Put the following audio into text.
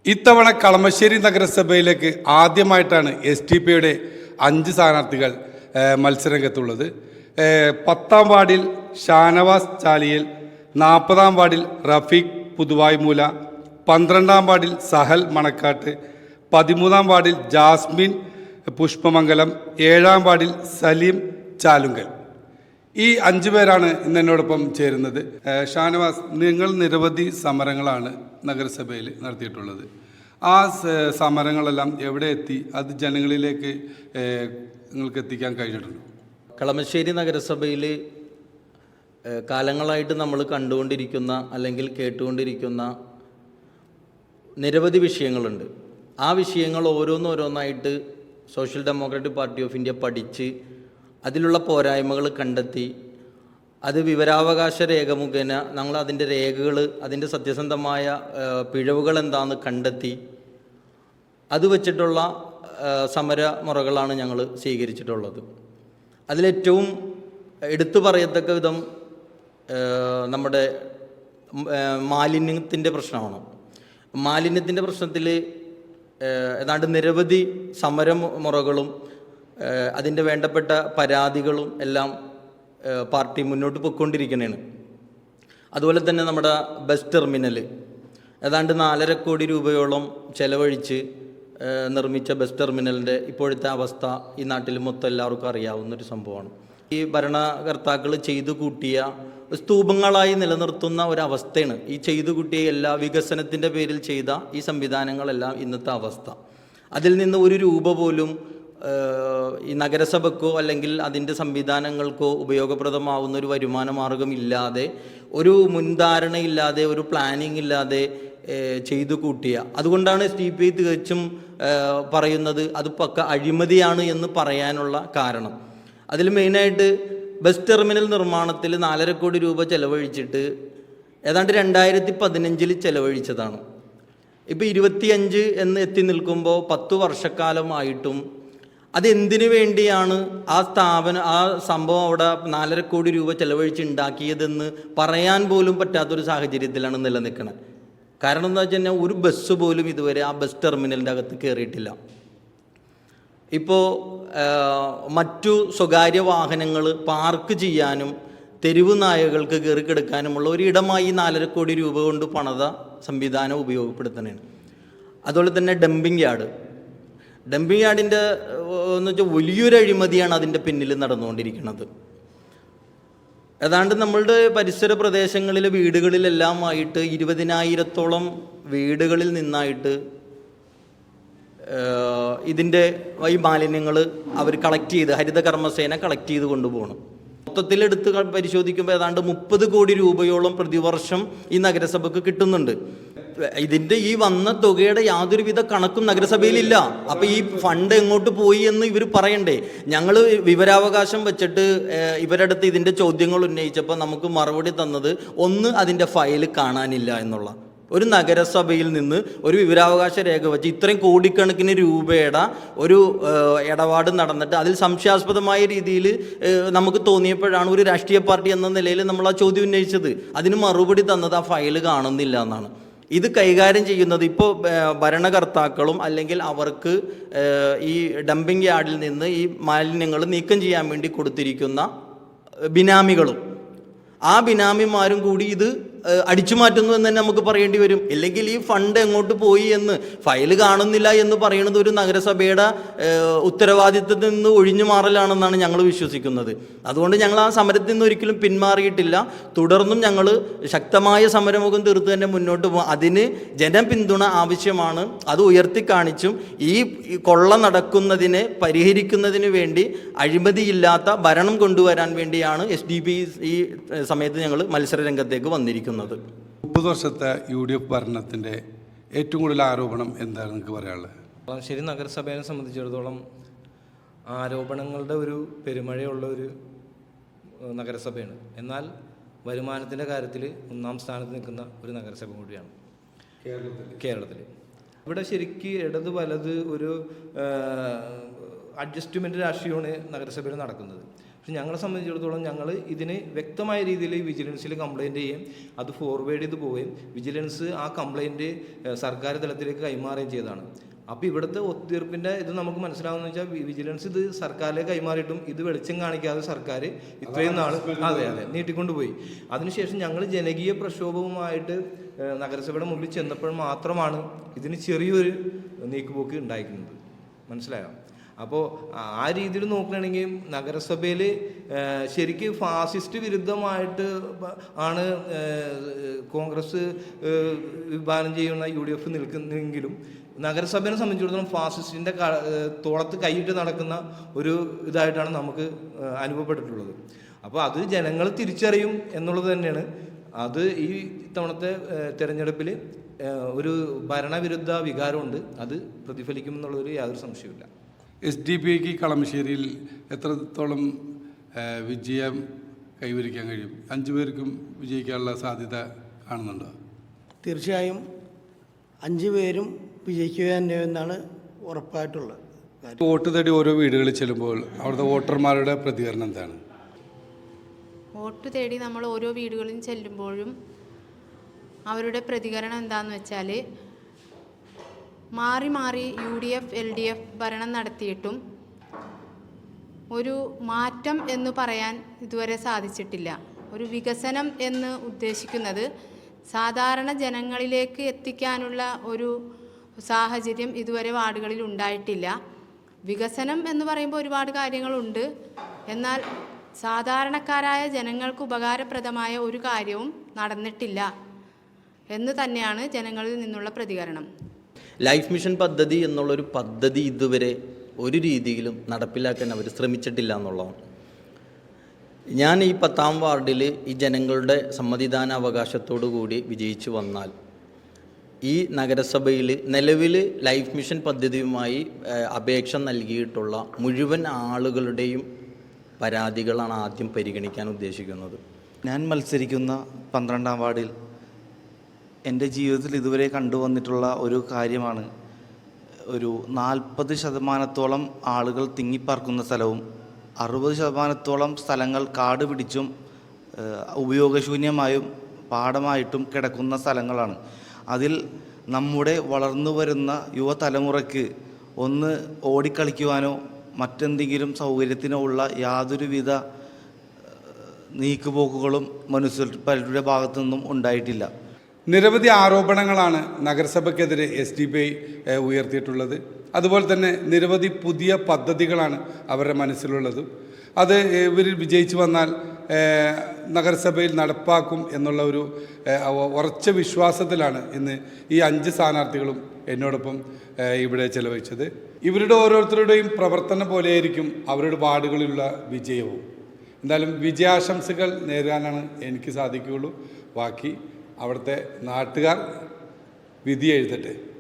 ഇത്തവണ കളമശ്ശേരി നഗരസഭയിലേക്ക് ആദ്യമായിട്ടാണ് SDP-യുടെ 5 സ്ഥാനാർത്ഥികൾ മത്സരരംഗത്തുള്ളത്. 10-ാം വാർഡിൽ ഷാനവാസ് ചാലിയൽ, 40-ാം വാർഡിൽ റഫീഖ് പുതുവായ്മൂല, 12-ാം വാർഡിൽ സഹൽ മണക്കാട്ട്, 13-ാം വാർഡിൽ ജാസ്മിൻ പുഷ്പമംഗലം, 7-ാം വാർഡിൽ സലീം ചാലുങ്കൽ. ഈ 5 പേരാണ് ഇന്ന് എന്നോടൊപ്പം ചേരുന്നത്. ഷാനവാസ്, നിങ്ങൾ നിരവധി സമരങ്ങളാണ് നഗരസഭയിൽ നടത്തിയിട്ടുള്ളത്. ആ സമരങ്ങളെല്ലാം എവിടെ എത്തി? അത് ജനങ്ങളിലേക്ക് നിങ്ങൾക്ക് എത്തിക്കാൻ കഴിഞ്ഞിട്ടുണ്ടോ? കളമശ്ശേരി നഗരസഭയിൽ കാലങ്ങളായിട്ട് നമ്മൾ കണ്ടുകൊണ്ടിരിക്കുന്ന അല്ലെങ്കിൽ കേട്ടുകൊണ്ടിരിക്കുന്ന നിരവധി വിഷയങ്ങളുണ്ട്. ആ വിഷയങ്ങൾ ഓരോന്നോരോന്നായിട്ട് social democratic party of India പഠിച്ച് അതിലുള്ള പോരായ്മകൾ കണ്ടെത്തി അത് വിവരാവകാശ രേഖ മുഖേന ഞങ്ങൾ അതിൻ്റെ രേഖകൾ, അതിൻ്റെ സത്യസന്ധമായ പിഴവുകൾ എന്താണെന്ന് കണ്ടെത്തി അത് വച്ചിട്ടുള്ള സമരമുറകളാണ് ഞങ്ങൾ സ്വീകരിച്ചിട്ടുള്ളത്. അതിലേറ്റവും എടുത്തു പറയത്തക്ക വിധം നമ്മുടെ മാലിന്യത്തിൻ്റെ പ്രശ്നമാണ്. മാലിന്യത്തിൻ്റെ പ്രശ്നത്തിൽ ഏതാണ്ട് നിരവധി സമരമുറകളും അതിൻ്റെ വേണ്ടപ്പെട്ട പരാതികളും എല്ലാം പാർട്ടി മുന്നോട്ട് പോയിക്കൊണ്ടിരിക്കുന്നതാണ്. അതുപോലെ തന്നെ നമ്മുടെ ബസ് ടെർമിനൽ ഏതാണ്ട് 4.5 കോടി രൂപയോളം ചെലവഴിച്ച് നിർമ്മിച്ച ബസ് ടെർമിനലിൻ്റെ ഇപ്പോഴത്തെ അവസ്ഥ ഈ നാട്ടിൽ മൊത്തം എല്ലാവർക്കും അറിയാവുന്നൊരു സംഭവമാണ്. ഈ ഭരണകർത്താക്കൾ ചെയ്തു കൂട്ടിയ സ്തൂപങ്ങളായി നിലനിർത്തുന്ന ഒരവസ്ഥയാണ് ഈ ചെയ്തു കൂട്ടിയ എല്ലാ വികസനത്തിൻ്റെ പേരിൽ ചെയ്ത ഈ സംവിധാനങ്ങളെല്ലാം ഇന്നത്തെ അവസ്ഥ. അതിൽ നിന്ന് ഒരു രൂപ പോലും ഈ നഗരസഭയ്ക്കോ അല്ലെങ്കിൽ അതിൻ്റെ സംവിധാനങ്ങൾക്കോ ഉപയോഗപ്രദമാവുന്ന ഒരു വരുമാന മാർഗമില്ലാതെ, ഒരു മുൻധാരണയില്ലാതെ, ഒരു പ്ലാനിങ് ഇല്ലാതെ ചെയ്തു കൂട്ടിയ, അതുകൊണ്ടാണ് SDP തികച്ചും പറയുന്നത് അത് പക്ക അഴിമതിയാണ് എന്ന് പറയാനുള്ള കാരണം. അതിൽ മെയിനായിട്ട് ബസ് ടെർമിനൽ നിർമ്മാണത്തിൽ 4.5 കോടി രൂപ ചെലവഴിച്ചിട്ട് ഏതാണ്ട് 2015 ചെലവഴിച്ചതാണ്. ഇപ്പോൾ 25 എന്ന് എത്തി നിൽക്കുമ്പോൾ 10 വർഷക്കാലമായിട്ടും അതെന്തിനു വേണ്ടിയാണ് ആ സംഭവം അവിടെ 4.5 കോടി രൂപ ചെലവഴിച്ച് ഉണ്ടാക്കിയതെന്ന് പറയാൻ പോലും പറ്റാത്തൊരു സാഹചര്യത്തിലാണ് നിലനിൽക്കുന്നത്. കാരണം എന്താ വെച്ച് കഴിഞ്ഞാൽ ഒരു ബസ് പോലും ഇതുവരെ ആ ബസ് ടെർമിനലിൻ്റെ അകത്ത് കയറിയിട്ടില്ല. ഇപ്പോൾ മറ്റു സ്വകാര്യ വാഹനങ്ങൾ പാർക്ക് ചെയ്യാനും തെരുവ് നായകൾക്ക് കയറിക്കിടക്കാനുമുള്ള ഒരിടമായി 4.5 കോടി രൂപ കൊണ്ട് പണിത സംവിധാനം ഉപയോഗപ്പെടുത്തുന്നതാണ്. അതുപോലെ തന്നെ ഡംപിങ് യാർഡിൻ്റെ എന്ന് വെച്ചാൽ വലിയൊരു അഴിമതിയാണ് അതിൻ്റെ പിന്നിൽ നടന്നുകൊണ്ടിരിക്കുന്നത്. ഏതാണ്ട് നമ്മളുടെ പരിസര പ്രദേശങ്ങളിലെ വീടുകളിലെല്ലാമായിട്ട് 20,000-ഓളം വീടുകളിൽ നിന്നായിട്ട് ഇതിൻ്റെ ഈ മാലിന്യങ്ങൾ അവർ കളക്ട് ചെയ്ത്, ഹരിത കർമ്മസേന കളക്ട് ചെയ്ത് കൊണ്ടുപോകണം. മൊത്തത്തിലെടുത്ത് പരിശോധിക്കുമ്പോൾ ഏതാണ്ട് 30 കോടി രൂപയോളം പ്രതിവർഷം ഈ നഗരസഭയ്ക്ക് കിട്ടുന്നുണ്ട്. ഇതിൻ്റെ ഈ വന്ന തുകയുടെ യാതൊരുവിധ കണക്കും നഗരസഭയിലില്ല. അപ്പം ഈ ഫണ്ട് എങ്ങോട്ട് പോയി എന്ന് ഇവർ പറയണ്ടേ? ഞങ്ങൾ വിവരാവകാശം വെച്ചിട്ട് ഇവരുടെ അടുത്ത് ഇതിൻ്റെ ചോദ്യങ്ങൾ ഉന്നയിച്ചപ്പോൾ നമുക്ക് മറുപടി തന്നത് ഒന്ന്, അതിൻ്റെ ഫയൽ കാണാനില്ല എന്നുള്ള. ഒരു നഗരസഭയിൽ നിന്ന് ഒരു വിവരാവകാശ രേഖ വെച്ച് ഇത്രയും കോടിക്കണക്കിന് രൂപയുടെ ഒരു ഇടപാട് നടന്നിട്ട് അതിൽ സംശയാസ്പദമായ രീതിയിൽ നമുക്ക് തോന്നിയപ്പോഴാണ് ഒരു രാഷ്ട്രീയ പാർട്ടി എന്ന നിലയിൽ നമ്മൾ ആ ചോദ്യം ഉന്നയിച്ചത്. അതിന് മറുപടി തന്നത് ആ ഫയൽ കാണുന്നില്ല എന്നാണ്. ഇത് കൈകാര്യം ചെയ്യുന്നത് ഇപ്പോൾ ഭരണകർത്താക്കളും അല്ലെങ്കിൽ അവർക്ക് ഈ ഡംപിങ് യാർഡിൽ നിന്ന് ഈ മാലിന്യങ്ങൾ നീക്കം ചെയ്യാൻ വേണ്ടി കൊടുത്തിരിക്കുന്ന ബിനാമികളും, ആ ബിനാമിമാരും കൂടി ഇത് അടിച്ചു മാറ്റുന്നു എന്ന് തന്നെ നമുക്ക് പറയേണ്ടി വരും. ഇല്ലെങ്കിൽ ഈ ഫണ്ട് എങ്ങോട്ട് പോയി എന്ന് ഫയൽ കാണുന്നില്ല എന്ന് പറയുന്നത് ഒരു നഗരസഭയുടെ ഉത്തരവാദിത്തത്തിൽ നിന്ന് ഒഴിഞ്ഞു മാറലാണെന്നാണ് ഞങ്ങൾ വിശ്വസിക്കുന്നത്. അതുകൊണ്ട് ഞങ്ങൾ ആ സമരത്തിൽ നിന്ന് ഒരിക്കലും പിന്മാറിയിട്ടില്ല. തുടർന്നും ഞങ്ങൾ ശക്തമായ സമരമുഖം തീർത്ത് തന്നെ മുന്നോട്ട് പോകും. അതിന് ജനപിന്തുണ ആവശ്യമാണ്. അത് ഉയർത്തിക്കാണിച്ചും ഈ കൊള്ള നടക്കുന്നതിനെ പരിഹരിക്കുന്നതിന് വേണ്ടി അഴിമതിയില്ലാത്ത ഭരണം കൊണ്ടുവരാൻ വേണ്ടിയാണ് SDP ഈ സമയത്ത് ഞങ്ങൾ മത്സര രംഗത്തേക്ക് വന്നിരിക്കുന്നത്. 30 വർഷത്തെ UDF ഭരണത്തിൻ്റെ ഏറ്റവും കൂടുതൽ ആരോപണം എന്താണ് നിങ്ങൾക്ക് പറയാനുള്ളത്? കളമശ്ശേരി നഗരസഭയെ സംബന്ധിച്ചിടത്തോളം ആരോപണങ്ങളുടെ ഒരു പെരുമഴയുള്ള ഒരു നഗരസഭയാണ്. എന്നാൽ വരുമാനത്തിൻ്റെ കാര്യത്തിൽ 1-ാം സ്ഥാനത്ത് നിൽക്കുന്ന ഒരു നഗരസഭ കൂടിയാണ് കേരളത്തിൽ. ഇവിടെ ശരിക്ക് ഇടത് വലത് ഒരു അഡ്ജസ്റ്റ്മെൻറ്റ് രാഷ്ട്രീയമാണ് നഗരസഭയിൽ നടക്കുന്നത്. പക്ഷെ ഞങ്ങളെ സംബന്ധിച്ചിടത്തോളം ഞങ്ങൾ ഇതിന് വ്യക്തമായ രീതിയിൽ വിജിലൻസിൽ കംപ്ലയിൻറ്റ് ചെയ്യും, അത് ഫോർവേഡ് ചെയ്ത് പോവുകയും വിജിലൻസ് ആ കംപ്ലയിൻറ്റ് സർക്കാർ തലത്തിലേക്ക് കൈമാറുകയും ചെയ്തതാണ്. അപ്പോൾ ഇവിടുത്തെ ഒത്തുതീർപ്പിൻ്റെ ഇത് നമുക്ക് മനസ്സിലാവുന്ന വെച്ചാൽ വിജിലൻസ് ഇത് സർക്കാരിലേക്ക് കൈമാറിയിട്ടും ഇത് വെളിച്ചം കാണിക്കാതെ സർക്കാർ ഇത്രയും നാൾ അതെ നീട്ടിക്കൊണ്ടുപോയി. അതിനുശേഷം ഞങ്ങൾ ജനകീയ പ്രക്ഷോഭവുമായിട്ട് നഗരസഭയുടെ മുമ്പിൽ ചെന്നപ്പോൾ മാത്രമാണ് ഇതിന് ചെറിയൊരു നീക്കുപോക്ക് ഉണ്ടായിരിക്കുന്നത്. മനസ്സിലായോ? അപ്പോൾ ആ രീതിയിൽ നോക്കുകയാണെങ്കിൽ നഗരസഭയിൽ ശരിക്കും ഫാസിസ്റ്റ് വിരുദ്ധമായിട്ട് ആണ് കോൺഗ്രസ് വിഭാവനം ചെയ്യുന്ന UDF നിൽക്കുന്നെങ്കിലും നഗരസഭയെ സംബന്ധിച്ചിടത്തോളം ഫാസിസ്റ്റിൻ്റെ തോളത്ത് കൈയിട്ട് നടക്കുന്ന ഒരു ഇതായിട്ടാണ് നമുക്ക് അനുഭവപ്പെട്ടിട്ടുള്ളത്. അപ്പോൾ അത് ജനങ്ങൾ തിരിച്ചറിയും എന്നുള്ളത് തന്നെയാണ്. അത് ഈ തവണത്തെ തെരഞ്ഞെടുപ്പിൽ ഒരു ഭരണവിരുദ്ധ വികാരമുണ്ട്, അത് പ്രതിഫലിക്കുമെന്നുള്ളൊരു യാതൊരു സംശയമില്ല. SDPIക്ക് കളമശ്ശേരിയിൽ എത്രത്തോളം വിജയം കൈവരിക്കാൻ കഴിയും? 5 പേർക്കും വിജയിക്കാനുള്ള സാധ്യത കാണുന്നുണ്ടോ? തീർച്ചയായും 5 പേരും വിജയിക്കുക തന്നെ എന്നാണ് ഉറപ്പായിട്ടുള്ളത്. വോട്ട് തേടി ഓരോ വീടുകളിൽ ചെല്ലുമ്പോൾ അവിടുത്തെ വോട്ടർമാരുടെ പ്രതികരണം എന്താണ്? വോട്ട് തേടി നമ്മൾ ഓരോ വീടുകളിൽ ചെല്ലുമ്പോഴും അവരുടെ പ്രതികരണം എന്താണെന്ന് വെച്ചാൽ, മാറി മാറി UDF LDF ഭരണം നടത്തിയിട്ടും ഒരു മാറ്റം എന്ന് പറയാൻ ഇതുവരെ സാധിച്ചിട്ടില്ല. ഒരു വികസനം എന്ന് ഉദ്ദേശിക്കുന്നത് സാധാരണ ജനങ്ങളിലേക്ക് എത്തിക്കാനുള്ള ഒരു സാഹചര്യം ഇതുവരെ വാർഡുകളിൽ ഉണ്ടായിട്ടില്ല. വികസനം എന്ന് പറയുമ്പോൾ ഒരുപാട് കാര്യങ്ങളുണ്ട്, എന്നാൽ സാധാരണക്കാരായ ജനങ്ങൾക്ക് ഉപകാരപ്രദമായ ഒരു കാര്യവും നടന്നിട്ടില്ല എന്ന് തന്നെയാണ് ജനങ്ങളിൽ നിന്നുള്ള പ്രതികരണം. ലൈഫ് മിഷൻ പദ്ധതി എന്നുള്ളൊരു പദ്ധതി ഇതുവരെ ഒരു രീതിയിലും നടപ്പിലാക്കാൻ അവർ ശ്രമിച്ചിട്ടില്ല എന്നുള്ളതാണ്. ഞാൻ ഈ 10ാം വാർഡിൽ ഈ ജനങ്ങളുടെ സമ്മതിദാന അവകാശത്തോടു കൂടി വിജയിച്ചു വന്നാൽ ഈ നഗരസഭയിൽ നിലവിൽ ലൈഫ് മിഷൻ പദ്ധതിയുമായി അപേക്ഷ നൽകിയിട്ടുള്ള മുഴുവൻ ആളുകളുടെയും പരാതികളാണ് ആദ്യം പരിഗണിക്കാൻ ഉദ്ദേശിക്കുന്നത്. ഞാൻ മത്സരിക്കുന്ന 12ാം വാർഡിൽ എൻ്റെ ജീവിതത്തിൽ ഇതുവരെ കണ്ടുവന്നിട്ടുള്ള ഒരു കാര്യമാണ്, ഒരു 40% ആളുകൾ തിങ്ങിപ്പാർക്കുന്ന സ്ഥലവും 60% സ്ഥലങ്ങൾ കാട് പിടിച്ചും ഉപയോഗശൂന്യമായും പാടമായിട്ടും കിടക്കുന്ന സ്ഥലങ്ങളാണ്. അതിൽ നമ്മുടെ വളർന്നു വരുന്ന യുവതലമുറയ്ക്ക് ഒന്ന് ഓടിക്കളിക്കുവാനോ മറ്റെന്തെങ്കിലും സൗകര്യത്തിനോ ഉള്ള യാതൊരുവിധ നീക്കുപോക്കുകളും മുനിസിപ്പാലിറ്റിയുടെ ഭാഗത്തു നിന്നും ഉണ്ടായിട്ടില്ല. നിരവധി ആരോപണങ്ങളാണ് നഗരസഭയ്ക്കെതിരെ SDPI ഉയർത്തിയിട്ടുള്ളത്. അതുപോലെ തന്നെ നിരവധി പുതിയ പദ്ധതികളാണ് അവരുടെ മനസ്സിലുള്ളത്. അത് ഇവരിൽ വിജയിച്ചു വന്നാൽ നഗരസഭയിൽ നടപ്പാക്കും എന്നുള്ള ഒരു ഉറച്ച വിശ്വാസത്തിലാണ് ഇന്ന് ഈ 5 സ്ഥാനാർത്ഥികളും എന്നോടൊപ്പം ഇവിടെ ചെലവഴിച്ചത്. ഇവരുടെ ഓരോരുത്തരുടെയും പ്രവർത്തനം പോലെയായിരിക്കും അവരുടെ വാർഡുകളിലുള്ള വിജയവും. എന്തായാലും വിജയാശംസകൾ നേരാനാണ് എനിക്ക് സാധിക്കുകയുള്ളൂ. ബാക്കി അവിടുത്തെ നാട്ടുകാർ വിധി എഴുതട്ടെ.